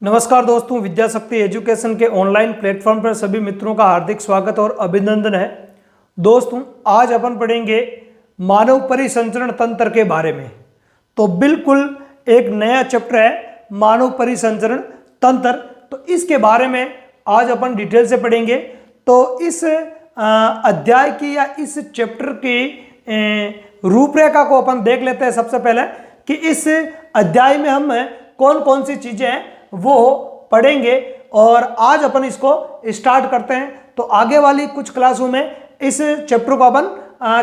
नमस्कार दोस्तों, विद्या शक्ति एजुकेशन के ऑनलाइन प्लेटफॉर्म पर सभी मित्रों का हार्दिक स्वागत और अभिनंदन है। दोस्तों, आज अपन पढ़ेंगे मानव परिसंचरण तंत्र के बारे में। तो बिल्कुल एक नया चैप्टर है मानव परिसंचरण तंत्र। तो इसके बारे में आज अपन डिटेल से पढ़ेंगे। तो इस अध्याय की या इस चैप्टर की रूपरेखा को अपन देख लेते हैं। सबसे पहले कि इस अध्याय में हम कौन कौन सी चीजें हैं वो पढ़ेंगे और आज अपन इसको स्टार्ट करते हैं। तो आगे वाली कुछ क्लासों में इस चैप्टर को अपन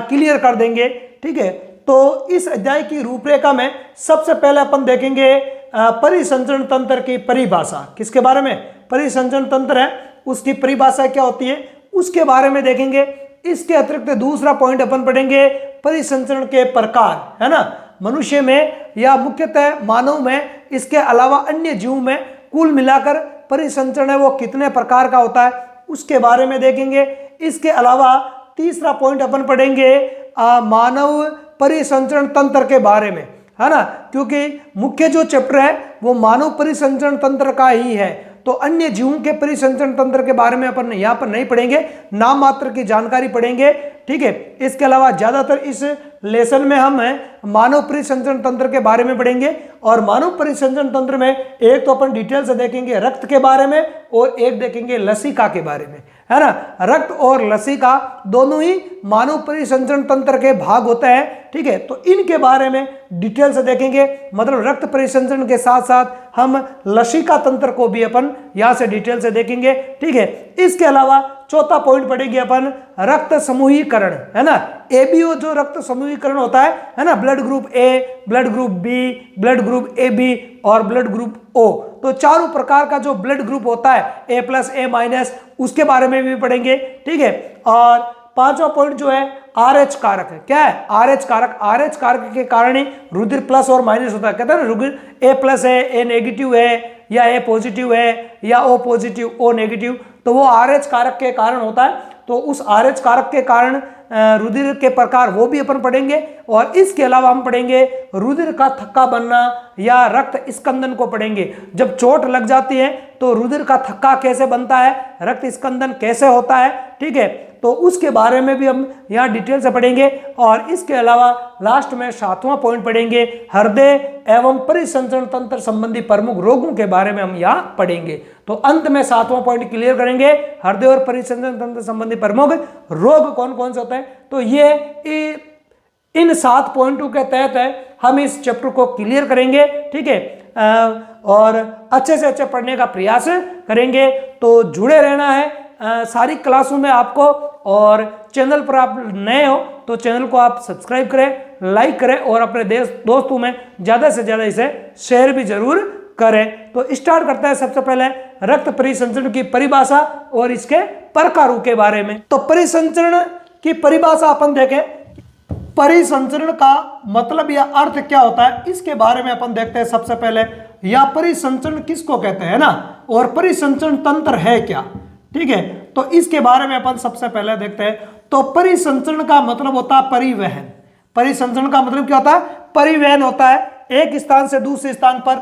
क्लियर कर देंगे, ठीक है। तो इस अध्याय की रूपरेखा में सबसे पहले अपन देखेंगे परिसंचरण तंत्र की परिभाषा। किसके बारे में? परिसंचरण तंत्र है, उसकी परिभाषा क्या होती है उसके बारे में देखेंगे। इसके अतिरिक्त दूसरा पॉइंट अपन पढ़ेंगे परिसंचरण के प्रकार, है ना। मनुष्य में या मुख्यतः मानव में, इसके अलावा अन्य जीव में कुल मिलाकर परिसंचरण है वो कितने प्रकार का होता है उसके बारे में देखेंगे। इसके अलावा तीसरा पॉइंट अपन पढ़ेंगे मानव परिसंचरण तंत्र के बारे में, है ना, क्योंकि मुख्य जो चैप्टर है वो मानव परिसंचरण तंत्र का ही है। तो अन्य जीवों के परिसंचरण तंत्र के बारे में अपन यहाँ पर नहीं पढ़ेंगे, नाम मात्र की जानकारी पढ़ेंगे, ठीक है। इसके अलावा ज्यादातर इस लेसन में हम मानव परिसंचरण तंत्र के बारे में पढ़ेंगे। और मानव परिसंचरण तंत्र में एक तो अपन डिटेल से देखेंगे रक्त के बारे में और एक देखेंगे लसिका के बारे में, है ना। रक्त और लसिका दोनों ही मानव परिसंचरण तंत्र के भाग होते हैं, ठीक है। तो इनके बारे में डिटेल से देखेंगे, मतलब रक्त परिसंचरण के साथ साथ हम लसिका तंत्र को भी अपन यहां से डिटेल से देखेंगे, ठीक है। इसके अलावा चौथा पॉइंट पढ़ेंगे अपन रक्त समूहीकरण, है ना। एबीओ जो रक्त समूहीकरण होता है ना, blood group A, blood group B, blood group A B और ब्लड ग्रुप ओ। तो चारों प्रकार का जो ब्लड ग्रुप होता है ए प्लस ए माइनस, उसके बारे में भी पढ़ेंगे, ठीक है। और पांचवा पॉइंट जो है RH कारक है। क्या है? RH कारक। RH कारक के कारण ही रुधिर प्लस और माइनस होता है। कहते हैं ना, रुधिर ए प्लस है, ए नेगेटिव है, या ए पॉजिटिव है, या ओ पॉजिटिव ओ नेगेटिव, तो वो RH कारक के कारण होता है। तो उस RH कारक के कारण रुधिर के प्रकार वो भी अपन पढ़ेंगे। और इसके अलावा हम पढ़ेंगे रुधिर का थक्का बनना या रक्त स्कंदन को पढ़ेंगे। जब चोट लग जाती है तो रुधिर का थक्का कैसे बनता है, रक्त स्कंदन कैसे होता है, ठीक है। तो उसके बारे में भी हम यहाँ डिटेल से पढ़ेंगे। और इसके अलावा लास्ट में सातवां पॉइंट पढ़ेंगे हृदय एवं परिसंचरण तंत्र संबंधी प्रमुख रोगों के बारे में हम यहाँ पढ़ेंगे। तो अंत में सातवां पॉइंट क्लियर करेंगे, हृदय और परिसंचरण तंत्र संबंधी प्रमुख रोग कौन कौन से होते हैं। तो ये इन 7 पॉइंटों के तहत हम इस चैप्टर को क्लियर करेंगे, ठीक है। और अच्छे से अच्छे पढ़ने का प्रयास करेंगे। तो जुड़े रहना है सारी क्लासों में आपको। और चैनल पर आप नए हो तो चैनल को आप सब्सक्राइब करें, लाइक करें और अपने दोस्तों में ज़्यादा से ज़्यादा इसे शेयर भी जरूर करें। तो स्टार्ट करते हैं सबसे पहले रक्त परिसंचरण की परिभाषा और इसके प्रकारों के बारे में। तो परिसंचरण की परिभाषा अपन देखें, परिसंचरण का मतलब या अर्थ क्या होता है इसके बारे में अपन देखते हैं। सबसे पहले या परिसंचरण किसको कहते हैं ना, और परिसंचरण तंत्र है क्या, ठीक है। तो इसके बारे में अपन सबसे पहले देखते हैं। तो परिसंचरण का मतलब होता है परिवहन। परिसंचरण का मतलब क्या होता है? परिवहन होता है। एक स्थान से दूसरे स्थान पर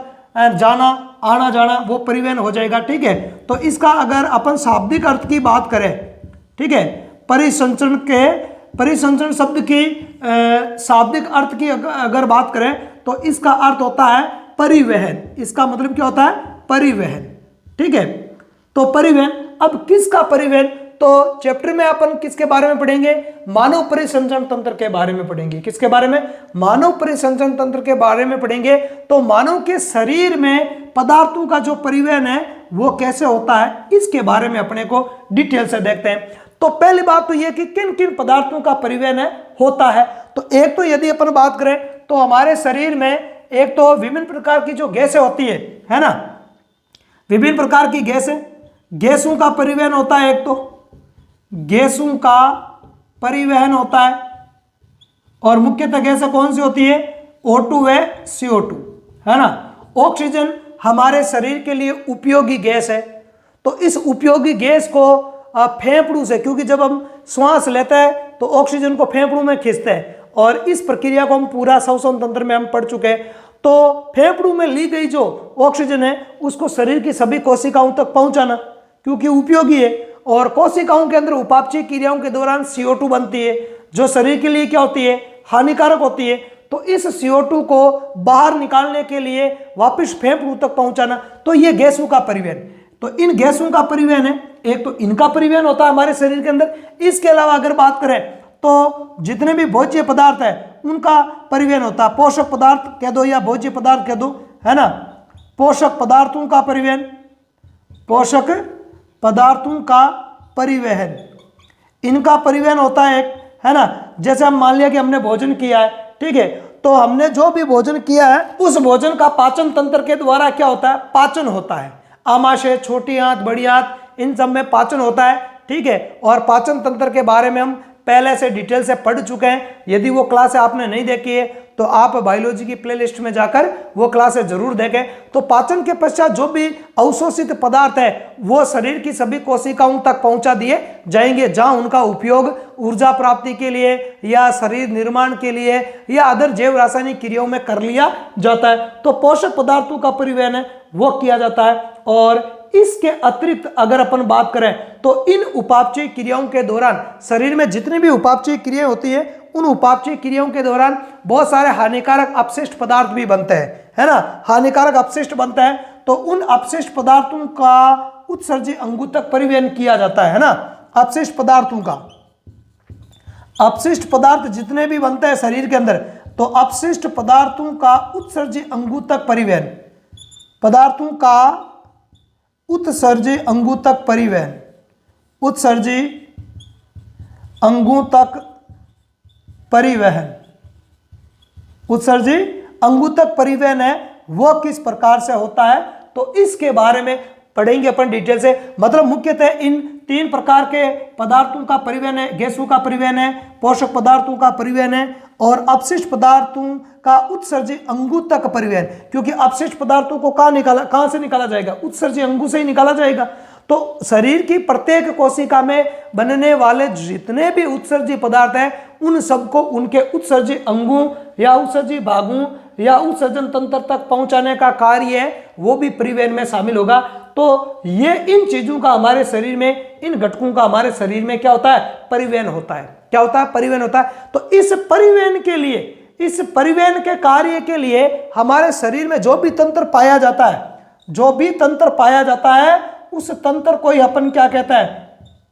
जाना, आना जाना, वो परिवहन हो जाएगा, ठीक है। तो इसका अगर अपन शाब्दिक अर्थ की बात करें, ठीक है, परिसंचरण शब्द की शाब्दिक अर्थ की अगर बात करें तो इसका अर्थ होता है परिवहन। इसका मतलब क्या होता है? परिवहन, ठीक है। तो परिवहन, अब किसका परिवहन? तो चैप्टर में अपन किसके बारे में पढ़ेंगे? मानव परिसंचरण तंत्र के बारे में पढ़ेंगे। किसके बारे में? मानव परिसंचरण तंत्र के बारे में पढ़ेंगे। तो मानव के शरीर में पदार्थों का जो परिवहन है वो कैसे होता है इसके बारे में अपने को डिटेल से देखते हैं। तो पहली बात तो यह कि किन किन पदार्थों का परिवहन होता है। तो एक तो यदि अपन बात करें तो हमारे शरीर में एक तो विभिन्न प्रकार की जो गैसें होती है ना, विभिन्न प्रकार की गैसों का परिवहन होता है। एक तो गैसों का परिवहन होता है और मुख्यतः गैसें कौन सी होती है? O2 व CO2, है ना। ऑक्सीजन हमारे शरीर के लिए उपयोगी गैस है। तो इस उपयोगी गैस को फेफड़ों से, क्योंकि जब हम श्वास लेते हैं तो ऑक्सीजन को फेफड़ों में खींचते हैं और इस प्रक्रिया को हम पूरा श्वसन तंत्र में हम पढ़ चुके हैं। तो फेफड़ों में ली गई जो ऑक्सीजन है उसको शरीर की सभी कोशिकाओं तक पहुंचाना, क्योंकि उपयोगी है। और कोशिकाओं के अंदर उपापचय क्रियाओं के दौरान CO2 बनती है, जो शरीर के लिए क्या होती है, हानिकारक होती है। तो इस CO2 को बाहर निकालने के लिए वापस फेफड़ों तक पहुंचाना, तो ये गैसों का परिवहन। तो इन गैसों का परिवहन है, एक तो इनका परिवहन होता है हमारे शरीर के अंदर। इसके अलावा अगर बात करें तो जितने भी भोज्य पदार्थ है उनका परिवहन होता है। पोषक पदार्थ कह दो या भोज्य पदार्थ कह दो, है ना। पोषक पदार्थों का परिवहन, पोषक पदार्थों का परिवहन, इनका परिवहन होता है एक, है ना। जैसे हम मान लिया कि हमने भोजन किया है, ठीक है, तो हमने जो भी भोजन किया है उस भोजन का पाचन तंत्र के द्वारा क्या होता है, पाचन होता है। आमाशय, छोटी आंत, बड़ी आंत, इन सब में पाचन होता है, ठीक है। और पाचन तंत्र के बारे में हम पहले से डिटेल से पढ़ चुके हैं। यदि वो क्लास आपने नहीं देखी है तो आप बायोलॉजी की प्लेलिस्ट में जाकर वो क्लास जरूर देखें। तो पाचन के पश्चात जो भी अवशोषित पदार्थ है वो शरीर की सभी कोशिकाओं तक पहुंचा दिए जाएंगे, जहां उनका उपयोग ऊर्जा प्राप्ति के लिए या शरीर निर्माण के लिए या अदर जैव रासायनिक क्रियाओं में कर लिया जाता है। तो पोषक पदार्थों का परिवहन है वो किया जाता है। और इसके अतिरिक्त अगर अपन बात करें तो इन उपापचय क्रियाओं के दौरान शरीर में जितनी भी उपापचय क्रियाएं होती है उन उपापचय क्रियाओं के दौरान बहुत सारे हानिकारक अपशिष्ट पदार्थ भी बनते हैं, है ना। हानिकारक अपशिष्ट बनते हैं तो उन अपशिष्ट पदार्थों का उत्सर्जी अंगों तक परिवहन किया जाता है ना। अपशिष्ट पदार्थों का, अपशिष्ट पदार्थ जितने भी बनते हैं शरीर के अंदर, तो अपशिष्ट पदार्थों का उत्सर्जी अंगों तक परिवहन, पदार्थों का उत्सर्जी अंगों तक परिवहन, उत्सर्जी अंगों तक परिवहन, उत्सर्जी अंगों तक परिवहन है वो किस प्रकार से होता है, तो इसके बारे में पढ़ेंगे अपन डिटेल से। मतलब मुख्यतः इन 3 प्रकार के पदार्थों का परिवहन है, गैसों का परिवहन है, पोषक पदार्थों का परिवहन है और अपशिष्ट पदार्थों का उत्सर्जी अंगों तक परिवहन। क्योंकि अपशिष्ट पदार्थों को कहां से निकाला जाएगा, उत्सर्जी अंगों से ही निकाला जाएगा। तो शरीर की प्रत्येक कोशिका में बनने वाले जितने भी उत्सर्जी पदार्थ हैं उन सबको उनके उत्सर्जी अंगों या उत्सर्जी भागों या उत्सर्जन तंत्र तक पहुंचाने का कार्य है वो भी परिवहन में शामिल होगा। तो ये इन चीजों का हमारे शरीर में, इन घटकों का हमारे शरीर में क्या होता है, परिवहन होता है। क्या होता है, परिवहन होता है। तो इस परिवहन के लिए, इस परिवहन के कार्य के लिए हमारे शरीर में जो भी तंत्र पाया जाता है, जो भी तंत्र पाया जाता है उस तंत्र को ही अपन क्या कहते हैं,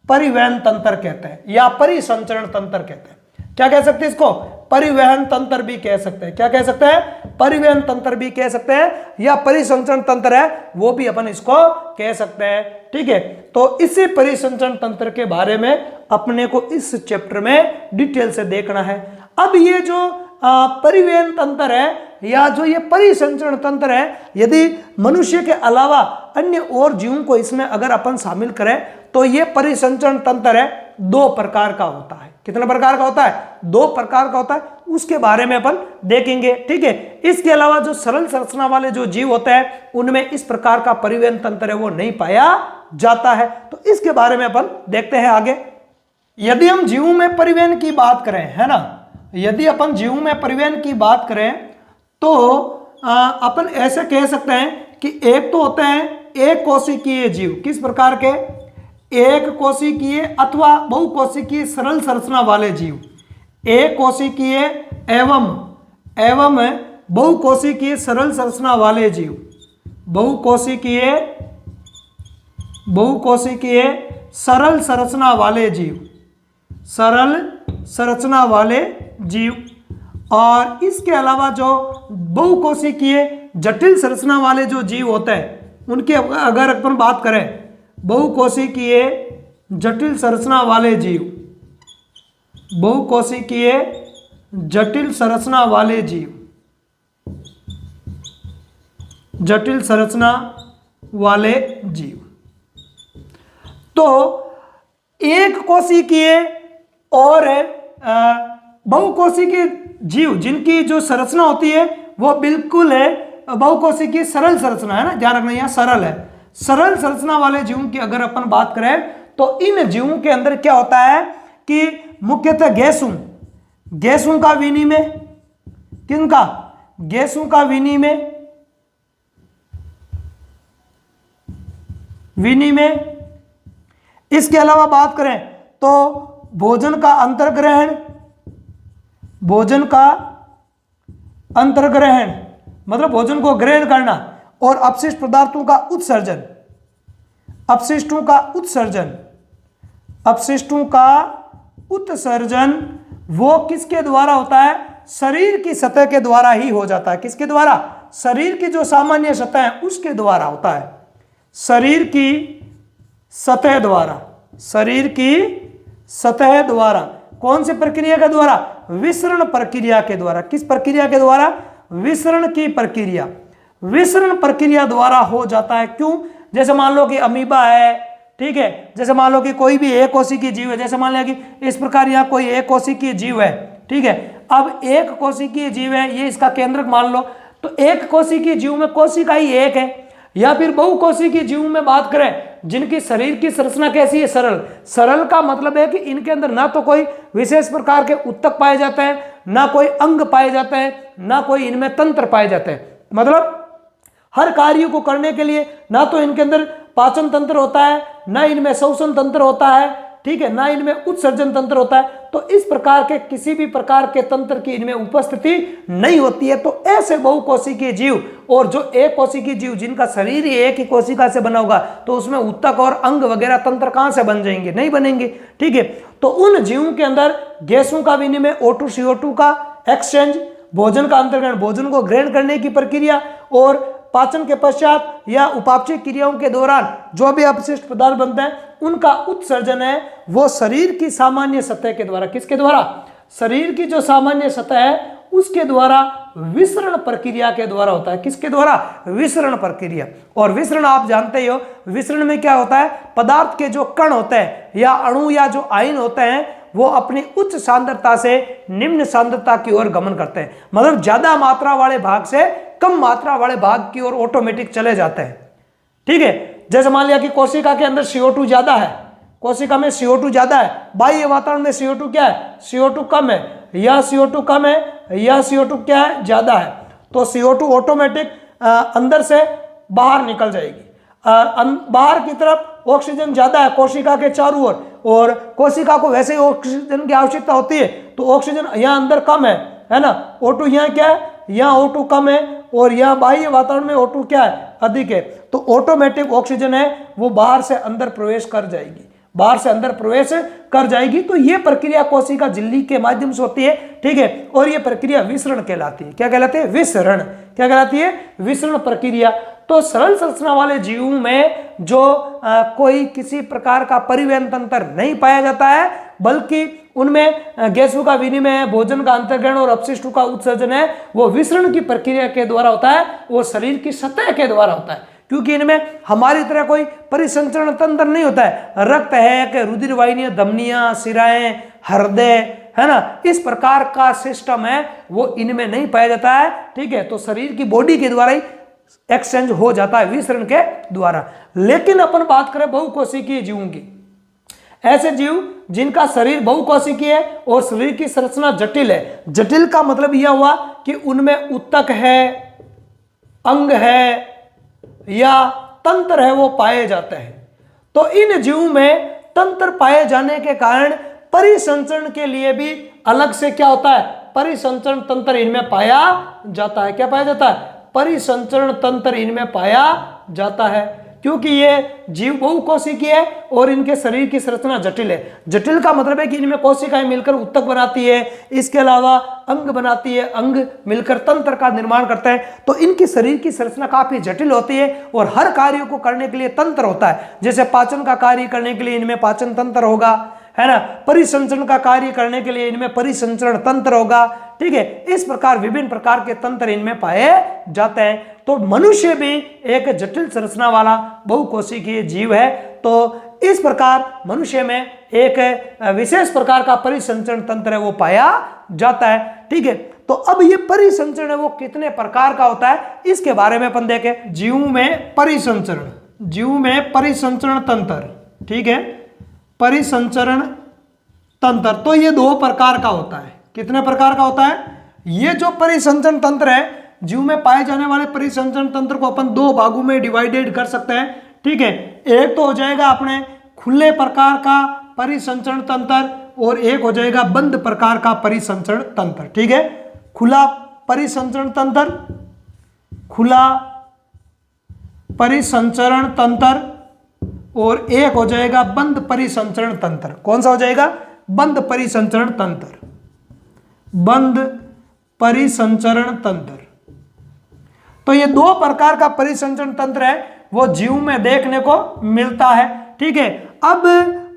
परिवहन तंत्र कहते हैं या परिसंचरण तंत्र कहते हैं। क्या कह सकते हैं इसको, परिवहन तंत्र भी कह सकते हैं। क्या कह सकते हैं, परिवहन तंत्र भी कह सकते हैं या परिसंचरण तंत्र है वो भी अपन इसको कह सकते हैं, ठीक है। तो इसी परिसंचरण तंत्र के बारे में अपने को इस चैप्टर में डिटेल से देखना है। अब ये जो परिवहन तंत्र है या जो ये परिसंचरण तंत्र है, यदि मनुष्य के अलावा अन्य और जीवों को इसमें अगर अपन शामिल करें तो ये परिसंचरण तंत्र है 2 प्रकार का होता है। कितने प्रकार का होता है, 2 प्रकार का होता है। उसके बारे में अपन देखेंगे, ठीक है। इसके अलावा जो सरल संरचना वाले जो जीव होते हैं उनमें इस प्रकार का परिवहन तंत्र है वो नहीं पाया जाता है। तो इसके बारे में अपन देखते हैं आगे। यदि हम जीवों में परिवहन की बात करें, है ना, यदि अपन जीवों में परिवहन की बात करें तो अपन ऐसे कह सकते हैं कि एक तो होते हैं एक कोशिकीय जीव। किस प्रकार के, एक कोशिकीय अथवा बहुकोशिकीय सरल संरचना वाले जीव। एक कोशिकीय एवं बहुकोशिकीय सरल संरचना वाले जीव, बहुकोशिकीय सरल संरचना वाले जीव, सरल संरचना वाले जीव। और इसके अलावा जो बहुकोशिकीय जटिल संरचना वाले जो जीव होते हैं उनके अगर अपन बात करें, बहुकोशिकीय जटिल संरचना वाले जीव, बहुकोशिकीय जटिल संरचना वाले जीव, जटिल संरचना वाले जीव। तो एक कोशिकीय और बहुकोशिकीय जीव जिनकी जो संरचना होती है वो बिल्कुल है बहुकोशिकीय सरल संरचना, है ना, ध्यान रखना यहाँ सरल है। सरल संरचना वाले जीवों की अगर अपन बात करें तो इन जीवों के अंदर क्या होता है कि मुख्यतः गैसों का विनिमय, किनका, गैसों का विनिमय। इसके अलावा बात करें तो भोजन का अंतर्ग्रहण मतलब भोजन को ग्रहण करना, और अपशिष्ट पदार्थों का उत्सर्जन। अपशिष्टों का उत्सर्जन वो किसके द्वारा होता है? शरीर की सतह के द्वारा ही हो जाता है। किसके द्वारा? शरीर की जो सामान्य सतह है उसके द्वारा होता है। शरीर की सतह द्वारा। कौन सी प्रक्रिया के द्वारा? विसरण प्रक्रिया के द्वारा। किस प्रक्रिया के द्वारा? विसरण की प्रक्रिया। विसरण प्रक्रिया द्वारा हो जाता है। क्यों? जैसे मान लो कि अमीबा है, ठीक है, जैसे मान लो कि कोई भी एक कोशिकीय जीव है, जैसे मान लिया कि इस प्रकार यहाँ कोई एक कोशिकीय जीव है, ठीक है। अब एक कोशिकीय जीव है, ये इसका केंद्रक मान लो, तो एक कोशिकीय जीव में कोशिका ही एक है। या फिर बहुकोशिकीय जीव में बात करें जिनकी शरीर की संरचना कैसी है? सरल का मतलब है कि इनके अंदर ना तो कोई विशेष प्रकार के ऊतक पाए जाते हैं, ना कोई अंग पाए जाते हैं, ना कोई इनमें तंत्र पाए जाते हैं। मतलब हर कार्य को करने के लिए ना तो इनके अंदर पाचन तंत्र होता है, ना इनमें श्वसन तंत्र होता है, ठीक है, ना इनमें उत्सर्जन तंत्र होता है। तो इस प्रकार के किसी भी प्रकार के तंत्र की इनमें उपस्थिति नहीं होती है। तो ऐसे बहुकोशिकीय जीव और जो एक कोशिकीय जीव जिनका शरीर ही एक ही कोशिका से बना होगा, तो उसमें ऊतक और अंग वगैरह तंत्र कहां से बन जाएंगे? नहीं बनेंगे, ठीक है। तो उन जीवों के अंदर गैसों का विनिमय, O2 CO2 का एक्सचेंज, भोजन का अंतर्ग्रहण, भोजन को ग्रहण करने की प्रक्रिया, और पाचन के पश्चात या उपापचय क्रियाओं के दौरान जो भी अपशिष्ट पदार्थ बनते हैं उनका उत्सर्जन है वो शरीर की सामान्य सतह के द्वारा। किसके द्वारा? शरीर की जो सामान्य सतह है उसके द्वारा, विसरण प्रक्रिया के द्वारा होता है। किसके द्वारा? विसरण प्रक्रिया। और विसरण आप जानते ही हो, विसरण में क्या होता है? पदार्थ के जो कण होते हैं या अणु या जो आयन होते हैं वो अपनी उच्च सांद्रता से निम्न सांद्रता की ओर गमन करते हैं। मतलब ज्यादा मात्रा वाले भाग से कम मात्रा वाले भाग की ओर ऑटोमेटिक चले जाते हैं, ठीक है। जैसे मान लिया कि कोशिका के अंदर CO2 ज्यादा है, कोशिका में CO2 ज्यादा है, बाह्य वातावरण में CO2 क्या है? CO2 कम है, या CO2 कम है, या CO2 क्या है? ज्यादा है। तो CO2 ऑटोमेटिक अंदर से बाहर निकल जाएगी। बाहर की तरफ ऑक्सीजन ज्यादा है कोशिका के चारों ओर, और कोशिका को वैसे ही ऑक्सीजन की आवश्यकता होती है, तो ऑक्सीजन यहाँ अंदर कम है ना। O2 यहाँ क्या है? यहाँ O2 कम है, और यहाँ बाह्य वातावरण में O2 क्या है? अधिक है। तो ऑटोमेटिक ऑक्सीजन है वो बाहर से अंदर प्रवेश कर जाएगी, तो ये प्रक्रिया कोशिका झिल्ली के माध्यम से होती है, ठीक है। और ये प्रक्रिया विसरण कहलाती है। क्या कहलाती है? विसरण। क्या कहलाती है? विसरण प्रक्रिया। तो सरल संरचना वाले जीवों में जो कोई किसी प्रकार का परिवहन तंत्र नहीं पाया जाता है, बल्कि उनमें गैसों का विनिमय, भोजन का अंतर्ग्रहण और अपशिष्टों का उत्सर्जन है वो विसरण की प्रक्रिया के द्वारा होता है, वो शरीर की सतह के द्वारा होता है। क्योंकि इनमें हमारी तरह कोई परिसंचरण तंत्र नहीं होता है। रक्त है कि रुधिर वाहिनियां, धमनियां, शिराएं, हृदय, है ना, इस प्रकार का सिस्टम है वो इनमें नहीं पाया जाता है, ठीक है। तो शरीर की बॉडी के द्वारा ही एक्सचेंज हो जाता है विसरण के द्वारा। लेकिन अपन बात करें बहुकोशिकीय जीवों की, ऐसे जीव जिनका शरीर बहुकोशिकीय है और शरीर की संरचना जटिल है। जटिल का मतलब यह हुआ कि उनमें ऊतक है, अंग है या तंत्र है वो पाए जाते हैं। तो इन जीवों में तंत्र पाए जाने के कारण परिसंचरण के लिए भी अलग से क्या होता है? परिसंचरण तंत्र इनमें पाया जाता है। क्या पाया जाता है? परिसंचरण तंत्र इनमें पाया जाता है, क्योंकि ये जीव बहुकोशिकीय है और इनके शरीर की संरचना जटिल है। जटिल का मतलब है कि इनमें कोशिकाएं मिलकर ऊतक बनाती है, इसके अलावा अंग बनाती है, अंग मिलकर तंत्र का निर्माण करते हैं। तो इनकी शरीर की संरचना काफी जटिल होती है और हर कार्य को करने के लिए तंत्र होता है। जैसे पाचन का कार्य करने के लिए इनमें पाचन तंत्र होगा, है ना, परिसंचरण का कार्य करने के लिए इनमें परिसंचरण तंत्र होगा, ठीक है। इस प्रकार विभिन्न प्रकार के तंत्र इनमें पाए जाते हैं। तो मनुष्य भी एक जटिल संरचना वाला बहुकोशिकीय जीव है। तो इस प्रकार मनुष्य में एक विशेष प्रकार का परिसंचरण तंत्र है वो पाया जाता है, ठीक है। तो अब ये परिसंचरण है वो कितने प्रकार का होता है इसके बारे में अपन देखें। जीव में परिसंचरण तंत्र, ठीक है, परिसंचरण तंत्र तो ये 2 प्रकार का होता है। कितने प्रकार का होता है? ये जो परिसंचरण तंत्र है जीव में पाए जाने वाले परिसंचरण तंत्र को अपन दो भागों में डिवाइडेड कर सकते हैं। ठीक है, एक तो हो जाएगा अपने खुले प्रकार का परिसंचरण तंत्र और एक हो जाएगा बंद प्रकार का परिसंचरण तंत्र। ठीक है, खुला परिसंचरण तंत्र, खुला परिसंचरण तंत्र और एक हो जाएगा बंद परिसंचरण तंत्र। कौन सा हो जाएगा? बंद परिसंचरण तंत्र, बंद परिसंचरण तंत्र। तो ये दो प्रकार का परिसंचरण तंत्र है वो जीव में देखने को मिलता है। ठीक है, अब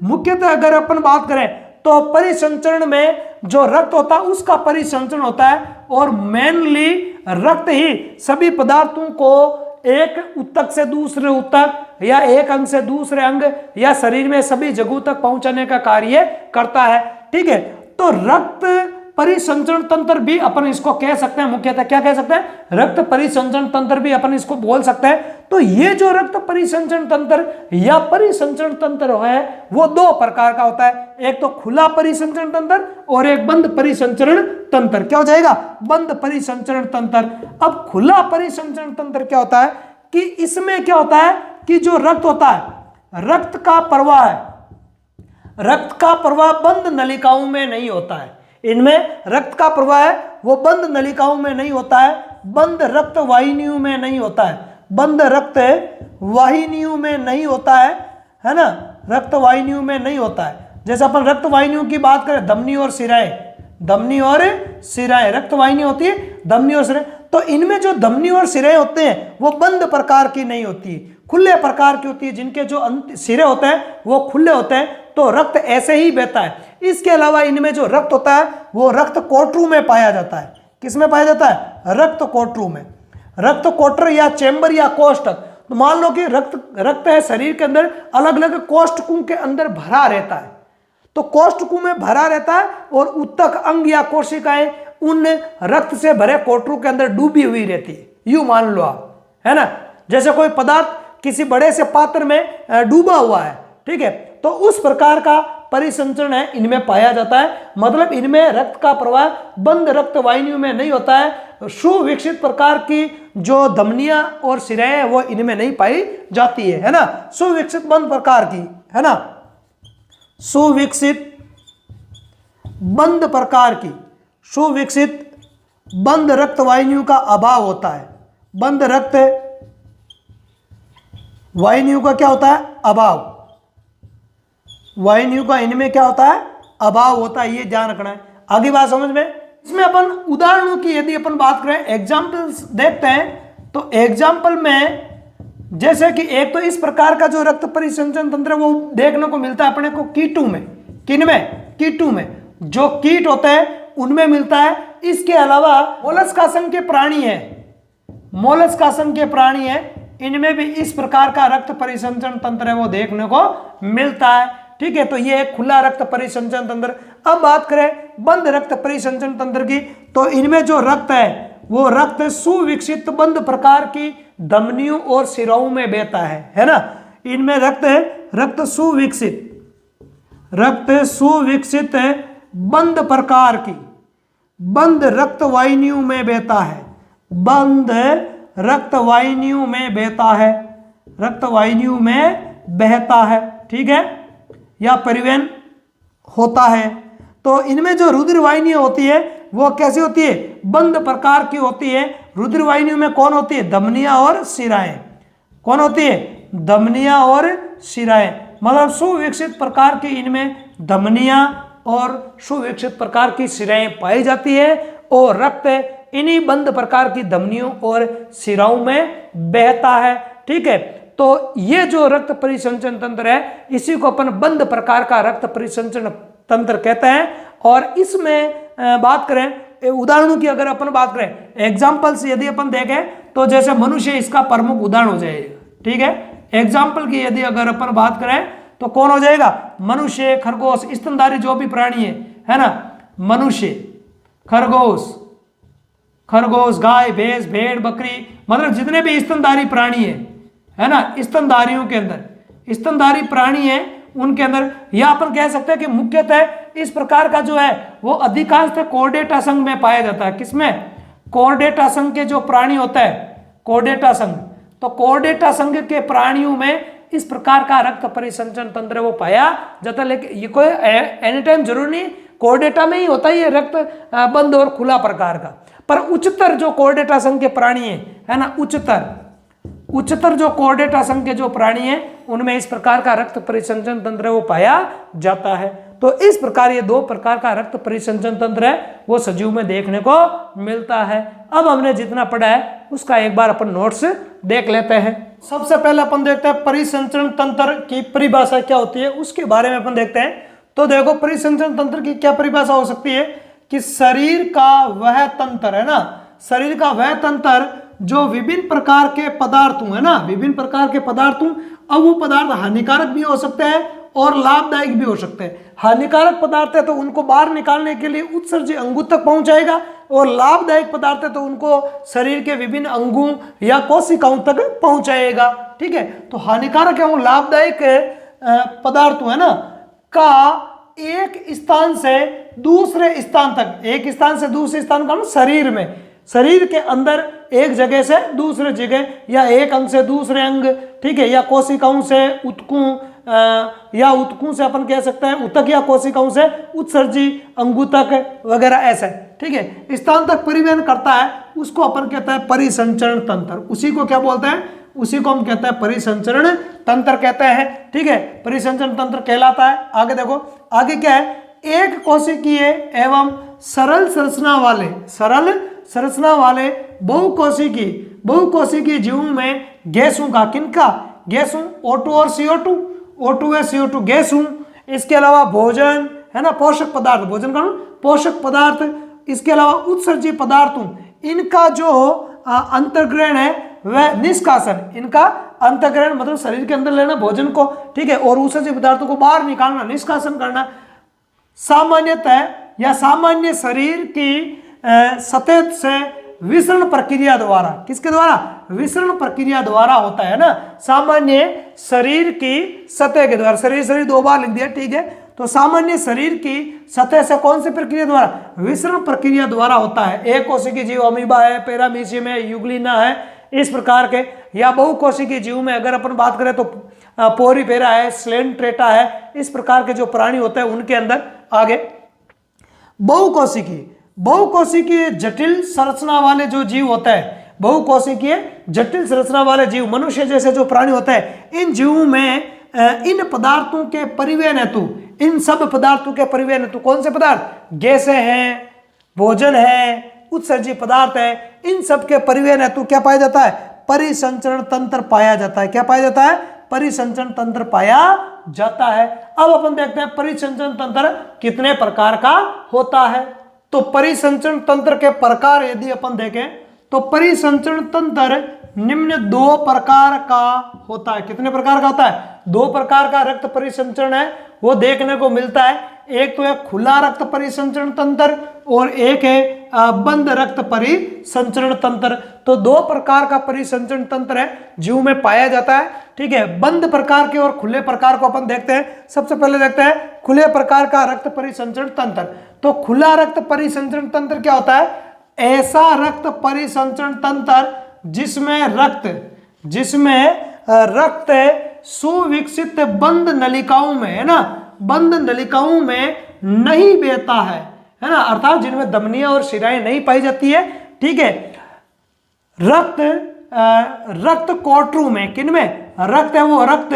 मुख्यतः अगर अपन बात करें तो परिसंचरण में जो रक्त होता है उसका परिसंचरण होता है और मेनली रक्त ही सभी पदार्थों को एक ऊतक से दूसरे ऊतक या एक अंग से दूसरे अंग या शरीर में सभी जगहों तक पहुंचाने का कार्य करता है। ठीक है, तो रक्त परिसंचरण तंत्र भी अपन इसको कह सकते हैं, मुख्यतः क्या कह सकते हैं? रक्त परिसंचरण तंत्र भी अपन इसको बोल सकते हैं। तो ये जो रक्त परिसंचरण तंत्र या परिसंचरण तंत्र है वो दो प्रकार का होता है, एक तो खुला परिसंचरण तंत्र और एक बंद परिसंचरण तंत्र। क्या हो जाएगा? बंद परिसंचरण तंत्र। अब खुला परिसंचरण तंत्र क्या होता है कि इसमें क्या होता है कि जो रक्त होता है, रक्त का प्रवाह है, रक्त का प्रवाह बंद नलिकाओं में नहीं होता है। इनमें रक्त का प्रवाह है वो बंद नलिकाओं में नहीं होता है, बंद रक्त वाहिनियों में नहीं होता है, बंद रक्त वाहिनियों में नहीं होता है ना, रक्त वाहिनियों में नहीं होता है। जैसे अपन रक्त वाहिनियों की बात करें, धमनी और शिराएं, धमनी और शिराएं रक्त वाहिनी होती है, धमनी और शिराएं। तो इनमें जो धमनी और सिरे होते हैं वो बंद प्रकार की नहीं होती, खुले प्रकार की होती है। जिनके जो सिरे होते हैं वो खुले होते हैं, तो रक्त ऐसे ही बहता है। इसके अलावा इनमें जो रक्त होता है वो रक्त कोटरू में पाया जाता है। किसमें पाया जाता है? रक्त कोटरू में। रक्त कोटर या चैम्बर या कोष्ठक, तो मान लो कि रक्त है शरीर के अंदर अलग अलग कोष्ठकों के अंदर भरा रहता है, तो कोष्ठकों में भरा रहता है और ऊतक अंग या कोशिकाएं उन रक्त से भरे कोटरू के अंदर डूबी हुई रहती है, यूं मान लो आप, है ना। जैसे कोई पदार्थ किसी बड़े से पात्र में डूबा हुआ है, ठीक है, तो उस प्रकार का परिसंचरण है इनमें पाया जाता है। मतलब इनमें रक्त का प्रवाह बंद रक्त वाहिनियों में नहीं होता है। सुविकसित प्रकार की जो धमनियां और सिराएं वो इनमें नहीं पाई जाती है ना। सुविकसित बंद प्रकार की, है ना, सुविकसित बंद प्रकार की, सुविकसित बंद रक्त वाहिनियों का अभाव होता है। बंद रक्त वाहिनियों का क्या होता है? अभाव। वाहिनियों का इनमें क्या होता है? अभाव होता है, ये ध्यान रखना है। आगे बात समझ में। इसमें अपन उदाहरणों की यदि अपन बात करें, एग्जाम्पल्स देखते हैं, तो एग्जाम्पल में जैसे कि एक तो इस प्रकार का जो रक्त परिसंचरण तंत्र है वो देखने को मिलता है अपने को कीटों में। किन में? कीटों में। जो कीट होते हैं उनमें मिलता है। इसके अलावा मोलस्कासन के प्राणी है, मोलस्कासन के प्राणी है, इनमें भी इस प्रकार का रक्त परिसंचरण तंत्र है वो देखने को मिलता है। ठीक है, तो ये एक खुला रक्त परिसंचरण तंत्र। अब बात करें बंद रक्त परिसंचरण तंत्र की, तो इनमें जो रक्त है वो रक्त सुविकसित बंद प्रकार की धमनियों और सिराओं में बहता है ना। इनमें रक्त है, रक्त सुविकसित बंद प्रकार की बंद रक्त वाहिनियों में बहता है, बंद रक्त वाहिनियों में बहता है, रक्त वाहिनियों में बहता है, ठीक है, या परिवहन होता है। तो इनमें जो रुधिर वाहिनियां होती है वो कैसी होती है? बंद प्रकार की होती है। रुधिर वाहिनियों में कौन होती है? धमनियां और शिराएं। कौन होती है? धमनियां और शिराएं। मतलब सुविकसित प्रकार की इनमें धमनियां और सुविकसित प्रकार की शिराएं पाई जाती है और रक्त इन्हीं बंद प्रकार की धमनियों और शिराओं में बहता है। ठीक है, तो ये जो रक्त परिसंचरण तंत्र है इसी को अपन बंद प्रकार का रक्त परिसंचरण तंत्र कहते हैं। और इसमें बात करें उदाहरणों की, अगर अपन बात करें एग्जाम्पल्स यदि अपन देखें तो जैसे मनुष्य इसका प्रमुख उदाहरण हो जाएगा। ठीक है, एग्जाम्पल की यदि अगर अपन बात करें तो कौन हो जाएगा? मनुष्य, खरगोश, स्तनधारी जो भी प्राणी है ना, मनुष्य, खरगोश, गाय, भैंस, भेड़, बकरी, मतलब जितने भी स्तनधारी प्राणी है ना, स्तनधारियों के अंदर स्तनधारी प्राणी है उनके अंदर, या अपन कह सकते हैं कि मुख्यतः इस प्रकार का जो है वो अधिकांशतः कोर्डेटा संघ में पाया जाता है। किसमें? कोर्डेटा संघ के जो प्राणी होता है, कोर्डेटा संघ, तो कोर्डेटा संघ के प्राणियों में इस प्रकार का रक्त परिसंचरण तंत्र वो पाया जाता है। लेकिन ये कोई एनी टाइम जरूरी नहीं कोर्डेटा में ही होता है ये रक्त बंद और खुला प्रकार का, पर उच्चतर जो कोर्डेटा संघ के प्राणी है ना, उच्चतर जो कोर्डेटा संघ के जो प्राणी हैं उनमें इस प्रकार का रक्त परिसंचरण तंत्र वो पाया जाता है। तो इस प्रकार ये दो प्रकार का रक्त परिसंचरण तंत्र है वो सजीव में देखने को मिलता है। अब हमने जितना पढ़ा है उसका एक बार अपन नोट्स देख लेते हैं। सबसे पहले अपन देखते हैं परिसंचरण तंत्र की परिभाषा क्या होती है, उसके बारे में अपन देखते हैं। तो देखो परिसंचरण तंत्र की क्या परिभाषा हो सकती है कि शरीर का वह तंत्र है ना, शरीर का वह तंत्र जो विभिन्न प्रकार के पदार्थों है ना, विभिन्न प्रकार के पदार्थों, अब वो पदार्थ हानिकारक भी हो सकते हैं और लाभदायक भी हो सकते हैं। हानिकारक पदार्थ है तो उनको बाहर निकालने के लिए उत्सर्जी अंगों तक पहुंचाएगा, और लाभदायक पदार्थ है तो उनको शरीर के विभिन्न अंगों या कोशिकाओं तक पहुंचाएगा। ठीक है, तो हानिकारक एवं लाभदायक पदार्थों है ना का एक स्थान से दूसरे स्थान तक, एक स्थान से दूसरे स्थान का शरीर में, शरीर के अंदर एक जगह से दूसरे जगह, या एक अंग से दूसरे अंग, ठीक है, या कोशिकाओं से उत्कों, या उत्कों से अपन कह सकते हैं उतक, या कोशिकाओं से उत्सर्जी अंगों तक वगैरह, ऐसा ठीक है स्थान तक परिवहन करता है, उसको अपन कहता है परिसंचरण तंत्र। उसी को क्या बोलते हैं, उसी को हम कहते हैं परिसंचरण तंत्र कहते हैं। ठीक है, परिसंचरण तंत्र कहलाता है। आगे देखो, आगे क्या है, एक कोशिकीय एवं सरल संरचना वाले बहुकोशिकीय जीवों में गैसों का, किनका, गैसों O2 और CO2, O2 है CO2 गैसों, इसके अलावा भोजन है ना, पोषक पदार्थ, भोजन का पोषक पदार्थ, इसके अलावा उत्सर्जी पदार्थों, इनका जो अंतर्ग्रहण है वह निष्कासन, इनका अंतर्ग्रहण मतलब शरीर के अंदर लेना भोजन को, ठीक है, और उत्सर्जी पदार्थों को बाहर निकालना, निष्कासन करना, सामान्यतः या सामान्य शरीर की सतह से विसरण प्रक्रिया द्वारा, किसके द्वारा, विसरण प्रक्रिया द्वारा होता है ना, सामान्य शरीर की सतह के द्वारा, शरीर दो बार लिख दिया, ठीक है, तो सामान्य शरीर की सतह से कौन सी प्रक्रिया द्वारा, विसरण प्रक्रिया द्वारा होता है। एक कोशिकीय जीव अमीबा है, पैरामीशियम है, यूग्लिना है, इस प्रकार के, या बहुकोशिकीय जीव में अगर अपन बात करें तो पोरीफेरा है, स्लेंट्रेटा है, इस प्रकार के जो प्राणी होते हैं उनके अंदर। आगे बहुकोशिकीय जटिल संरचना वाले जो जीव होते हैं, बहुकोशिकीय जटिल संरचना वाले जीव, मनुष्य जैसे जो प्राणी होते हैं, इन जीवों में इन पदार्थों के परिवहन हेतु, इन सब पदार्थों के परिवहन हेतु, कौन से पदार्थ, गैसें हैं, भोजन है, उत्सर्जी पदार्थ है, इन सब के परिवहन हेतु क्या पाया जाता है, परिसंचरण तंत्र पाया जाता है। क्या पाया जाता है, परिसंचरण तंत्र पाया जाता है। अब अपन देखते हैं परिसंचरण तंत्र कितने प्रकार का होता है। तो परिसंचरण तंत्र के प्रकार यदि अपन देखें तो परिसंचरण तंत्र निम्न दो प्रकार का होता है। कितने प्रकार का होता है, दो प्रकार का रक्त परिसंचरण है वो देखने को मिलता है। एक तो है खुला रक्त परिसंचरण तंत्र और एक है बंद रक्त परिसंचरण तंत्र। तो दो प्रकार का परिसंचरण तंत्र है जीव में पाया जाता है। ठीक है, बंद प्रकार के और खुले प्रकार को अपन देखते हैं। सबसे पहले देखते हैं खुले प्रकार का रक्त परिसंचरण तंत्र। तो खुला रक्त परिसंचरण तंत्र क्या होता है, ऐसा रक्त परिसंचरण तंत्र जिसमें रक्त सुविकसित बंद नलिकाओं में, है ना, बंद नलिकाओं में नहीं बहता है ना, अर्थात जिनमें धमनियां और शिराएं नहीं पाई जाती है। ठीक है, रक्त कोटरू में, किनमें रक्त है वो रक्त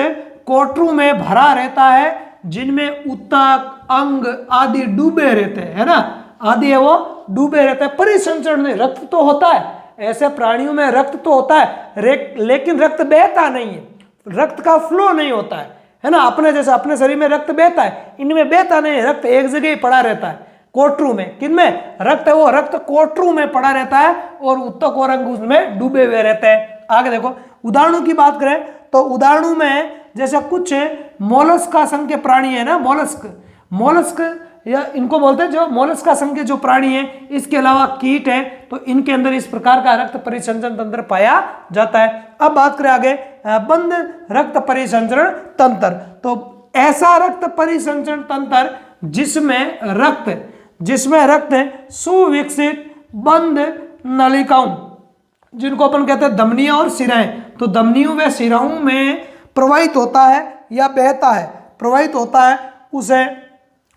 कोटरू में भरा रहता है, जिनमें ऊतक, अंग आदि डूबे रहते हैं, है ना, आदि है वो डूबे रहते हैं। परिसंचरण में रक्त तो होता है, ऐसे प्राणियों में रक्त तो होता है लेकिन रक्त बहता नहीं है, रक्त का फ्लो नहीं होता है ना। अपने जैसे अपने शरीर में रक्त बहता है, इनमें बहता नहीं है, रक्त एक जगह ही पड़ा रहता है कोटरू में। किनमें रक्त है वो रक्त कोटरू में पड़ा रहता है और ऊतक और अंग उसमें डूबे हुए रहते हैं। आगे देखो उदाहरणों की बात करें तो उदाहरणों में जैसे कुछ मोलस्का संघ के प्राणी है ना, मोलस्क या इनको बोलते हैं जो मोलस्का संघ के जो प्राणी हैं, इसके अलावा कीट है, तो इनके अंदर इस प्रकार का रक्त परिसंचरण तंत्र पाया जाता है। अब बात करें आगे बंद रक्त परिसंचरण तंत्र। तो ऐसा रक्त परिसंचरण तंत्र जिसमें रक्त सुविकसित बंद नलिकाओं, जिनको अपन कहते हैं धमनियां और शिराएं, तो धमनियों व शिराओं में प्रवाहित होता है या बहता है, प्रवाहित होता है, उसे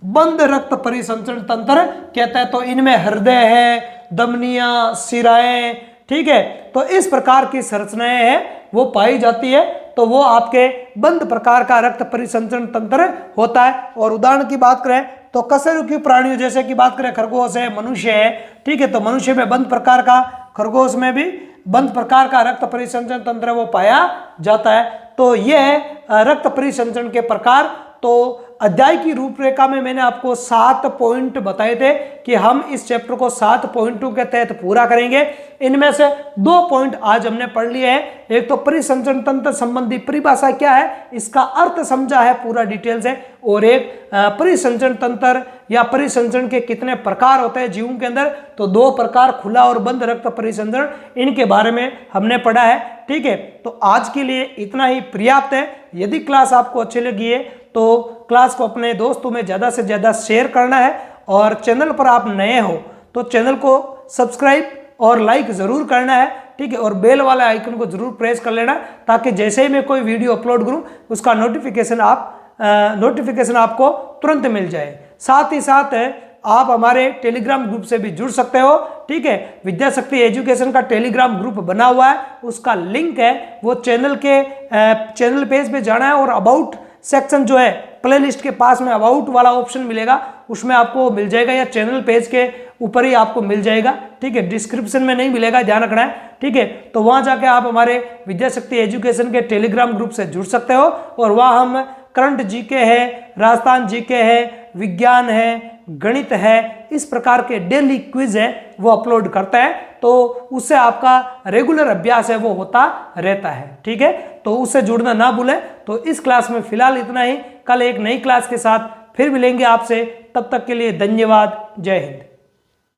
बंद रक्त परिसंचरण तंत्र कहता है। तो इनमें हृदय है, धमनियां, शिराएं, ठीक है, तो इस प्रकार की संरचनाएं हैं वो पाई जाती है, तो वो आपके बंद प्रकार का रक्त परिसंचरण तंत्र होता है। और उदाहरण की बात करें तो कशेरुकी प्राणियों जैसे कि बात करें खरगोश है, मनुष्य है, ठीक है, तो मनुष्य में बंद प्रकार का, खरगोश में भी बंद प्रकार का रक्त परिसंचरण तंत्र वो पाया जाता है। तो यह रक्त परिसंचरण के प्रकार। तो अध्याय की रूपरेखा में मैंने आपको 7 पॉइंट बताए थे कि हम इस चैप्टर को 7 पॉइंटों के तहत पूरा करेंगे। इनमें से 2 पॉइंट आज हमने पढ़ लिए हैं। एक तो परिसंचरण तंत्र संबंधी परिभाषा क्या है, इसका अर्थ समझा है पूरा डिटेल से, और एक परिसंचरण तंत्र या परिसंचरण के कितने प्रकार होते हैं जीवों के अंदर, तो 2 प्रकार, खुला और बंद रक्त परिसंचरण, इनके बारे में हमने पढ़ा है। ठीक है, तो आज के लिए इतना ही पर्याप्त है। यदि क्लास आपको अच्छी लगी है तो क्लास को अपने दोस्तों में ज़्यादा से ज़्यादा शेयर करना है, और चैनल पर आप नए हो तो चैनल को सब्सक्राइब और लाइक ज़रूर करना है, ठीक है, और बेल वाले आइकन को ज़रूर प्रेस कर लेना, ताकि जैसे ही मैं कोई वीडियो अपलोड करूं उसका नोटिफिकेशन आपको तुरंत मिल जाए। साथ ही साथ आप हमारे टेलीग्राम ग्रुप से भी जुड़ सकते हो, ठीक है, विद्याशक्ति एजुकेशन का टेलीग्राम ग्रुप बना हुआ है, उसका लिंक है वो चैनल पेज पे जाना है, और अबाउट सेक्शन जो है प्लेलिस्ट के पास में अबाउट वाला ऑप्शन मिलेगा, उसमें आपको मिल जाएगा, या चैनल पेज के ऊपर ही आपको मिल जाएगा, ठीक है, डिस्क्रिप्शन में नहीं मिलेगा, ध्यान रखना है, ठीक है। तो वहां जाके आप हमारे विद्याशक्ति एजुकेशन के टेलीग्राम ग्रुप से जुड़ सकते हो, और वहां हम करंट जीके है, राजस्थान जीके है, विज्ञान है, गणित है, इस प्रकार के डेली क्विज है वो अपलोड करता है, तो उससे आपका रेगुलर अभ्यास है वो होता रहता है, ठीक है, तो उससे जुड़ना ना भूलें। तो इस क्लास में फिलहाल इतना ही, कल एक नई क्लास के साथ फिर मिलेंगे आपसे, तब तक के लिए धन्यवाद, जय हिंद।